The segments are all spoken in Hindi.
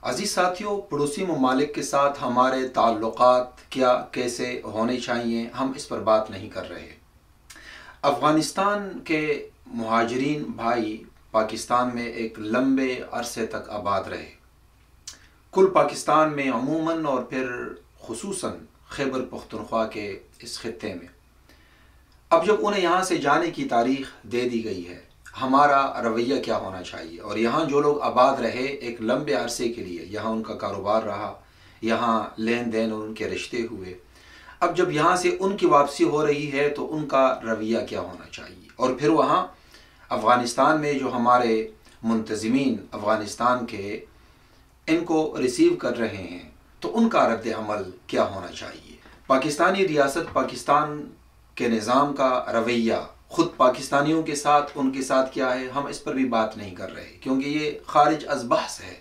अजीज साथियों, पड़ोसी ममालिक के साथ हमारे ताल्लुकात क्या कैसे होने चाहिए, हम इस पर बात नहीं कर रहे। अफ़गानिस्तान के मुहाजिरीन भाई पाकिस्तान में एक लंबे अरसे तक आबाद रहे। कुल पाकिस्तान में अमूमन और फिर खुसूसन खैबर पख्तूनख्वा के इस खित्ते में अब जब उन्हें यहाँ से जाने की तारीख दे दी गई है, हमारा रवैया क्या होना चाहिए। और यहाँ जो लोग आबाद रहे एक लंबे अरसे के लिए, यहाँ उनका कारोबार रहा, यहाँ लेन देन और उनके रिश्ते हुए, अब जब यहाँ से उनकी वापसी हो रही है तो उनका रवैया क्या होना चाहिए। और फिर वहाँ अफ़गानिस्तान में जो हमारे मुंतज़मीन अफ़गानिस्तान के इनको रिसीव कर रहे हैं तो उनका रद्द अमल क्या होना चाहिए। पाकिस्तानी रियासत पाकिस्तान के निज़ाम का रवैया ख़ुद पाकिस्तानियों के साथ उनके साथ क्या है, हम इस पर भी बात नहीं कर रहे, क्योंकि ये खारिज अज़ बहस है।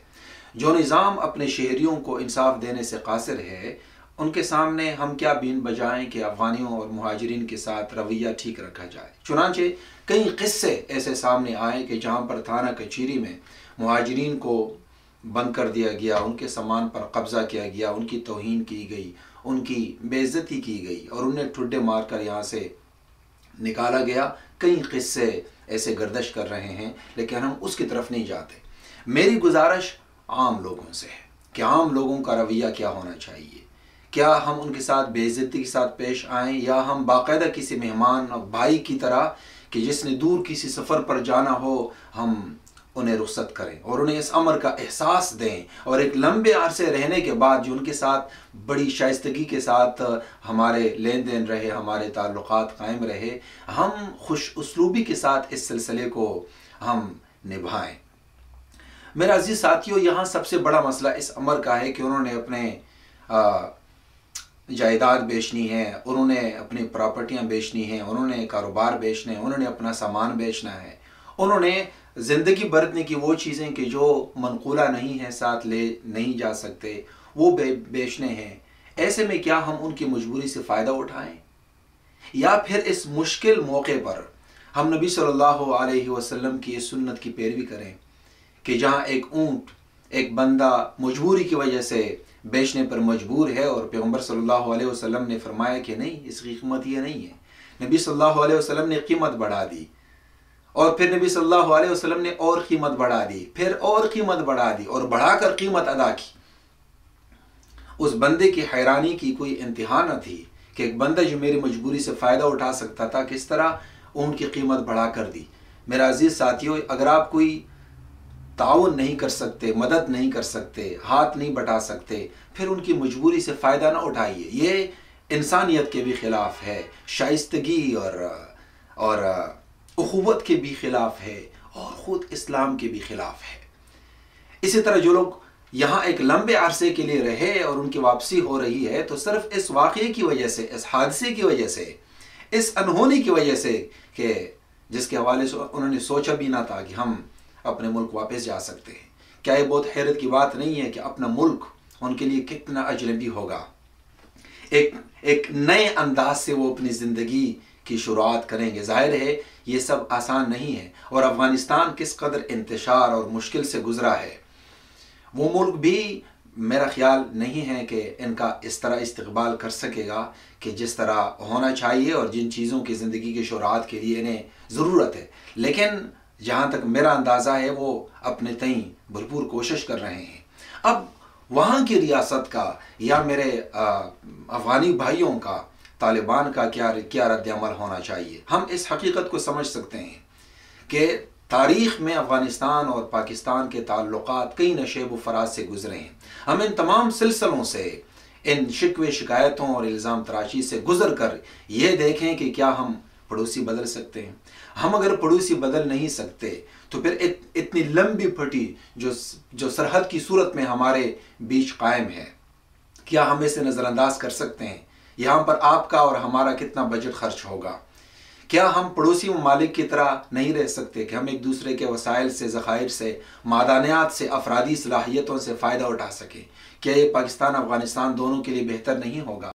जो निज़ाम अपने शहरियों को इंसाफ देने से कासिर है, उनके सामने हम क्या बीन बजाएं कि अफ़गानियों और मुहाजिरीन के साथ रवैया ठीक रखा जाए। चुनांचे कई किस्से ऐसे सामने आए कि जहाँ पर थाना कचहरी में मुहाजिरीन को बंद कर दिया गया, उनके सामान पर कब्ज़ा किया गया, उनकी तौहीन की गई, उनकी बेइज्जती की गई और उन्हें ठुड्डे मार कर यहाँ से निकाला गया। कई किस्से ऐसे गर्दिश कर रहे हैं, लेकिन हम उसकी तरफ नहीं जाते। मेरी गुजारिश आम लोगों से है कि आम लोगों का रवैया क्या होना चाहिए। क्या हम उनके साथ बेइज्जती के साथ पेश आएँ, या हम बाकायदा किसी मेहमान और भाई की तरह कि जिसने दूर किसी सफ़र पर जाना हो, हम उन्हें रुख्सत करें और उन्हें इस अमर का एहसास दें। और एक लंबे अरसे रहने के बाद जो उनके साथ बड़ी शाइस्तगी के साथ हमारे लेन देन रहे, हमारे ताल्लुकात कायम रहे, हम खुश उसलूबी के साथ इस सिलसिले को हम निभाएं। मेरा अजीज साथियों, यहाँ सबसे बड़ा मसला इस अमर का है कि उन्होंने अपने जायदाद बेचनी है, उन्होंने अपनी प्रॉपर्टियाँ बेचनी हैं, उन्होंने कारोबार बेचने हैं, उन्होंने अपना सामान बेचना है, उन्होंने ज़िंदगी बरतने की वो चीज़ें कि जो मनकूला नहीं है, साथ ले नहीं जा सकते, वो बेचने हैं। ऐसे में क्या हम उनकी मजबूरी से फ़ायदा उठाएं, या फिर इस मुश्किल मौके पर हम नबी सल्लल्लाहु अलैहि वसल्लम की इस सुन्नत की पैरवी करें कि जहाँ एक ऊँट एक बंदा मजबूरी की वजह से बेचने पर मजबूर है और पैगम्बर सल्लल्लाहु अलैहि वसल्लम ने फरमाया कि नहीं, इसकी कीमत ये नहीं है। नबी सल्लल्लाहु अलैहि वसल्लम ने कीमत बढ़ा दी और फिर नबी सल्लल्लाहु अलैहि वसल्लम ने और कीमत बढ़ा दी, फिर और कीमत बढ़ा दी और बढ़ाकर कीमत अदा की। उस बंदे की हैरानी की कोई इंतहा न थी कि एक बंदा जो मेरी मजबूरी से फ़ायदा उठा सकता था, किस तरह उनकी कीमत बढ़ा कर दी। मेरा अजीज़ साथियों, अगर आप कोई ताउन नहीं कर सकते, मदद नहीं कर सकते, हाथ नहीं बटा सकते, फिर उनकी मजबूरी से फ़ायदा ना उठाइए। ये इंसानियत के भी ख़िलाफ़ है, शाइस्तगी और उख़ुवत के भी ख़िलाफ़ है और ख़ुद इस्लाम के भी ख़िलाफ़ है। इसी तरह जो लोग यहाँ एक लंबे अरसे के लिए रहे और उनकी वापसी हो रही है, तो सिर्फ इस वाक़ये की वजह से, इस हादसे की वजह से, इस अनहोनी की वजह से कि जिसके हवाले से उन्होंने सोचा भी ना था कि हम अपने मुल्क वापस जा सकते हैं। क्या ये बहुत हैरत की बात नहीं है कि अपना मुल्क उनके लिए कितना अजनबी होगा। एक नए अंदाज से वो अपनी ज़िंदगी की शुरुआत करेंगे। ज़ाहिर है ये सब आसान नहीं है, और अफ़गानिस्तान किस कदर इंतशार और मुश्किल से गुज़रा है, वो मुल्क भी मेरा ख्याल नहीं है कि इनका इस तरह इस्तकबाल कर सकेगा कि जिस तरह होना चाहिए और जिन चीज़ों की ज़िंदगी की शुरुआत के लिए इन्हें ज़रूरत है। लेकिन जहाँ तक मेरा अंदाज़ा है वो अपने तई भरपूर कोशिश कर रहे हैं। अब वहाँ की रियासत का या मेरे अफ़गानी भाइयों का तालिबान का क्या रद्द अमल होना चाहिए। हम इस हकीकत को समझ सकते हैं कि तारीख़ में अफ़गानिस्तान और पाकिस्तान के ताल्लुकात कई नशेब व फराज से गुज़रे हैं। हम इन तमाम सिलसिलों से, इन शिकवे शिकायतों और इल्ज़ाम तराशी से गुज़र कर ये देखें कि क्या हम पड़ोसी बदल सकते हैं। हम अगर पड़ोसी बदल नहीं सकते तो फिर इतनी लंबी फटी जो सरहद की सूरत में हमारे बीच कायम है, क्या हम इसे नज़रअंदाज कर सकते हैं। यहाँ पर आपका और हमारा कितना बजट खर्च होगा। क्या हम पड़ोसी ममालिक की तरह नहीं रह सकते कि हम एक दूसरे के वसाइल से, ज़खायर से, मादानियात से, अफरादी सलाहियतों से फ़ायदा उठा सकें। क्या ये पाकिस्तान अफ़गानिस्तान दोनों के लिए बेहतर नहीं होगा।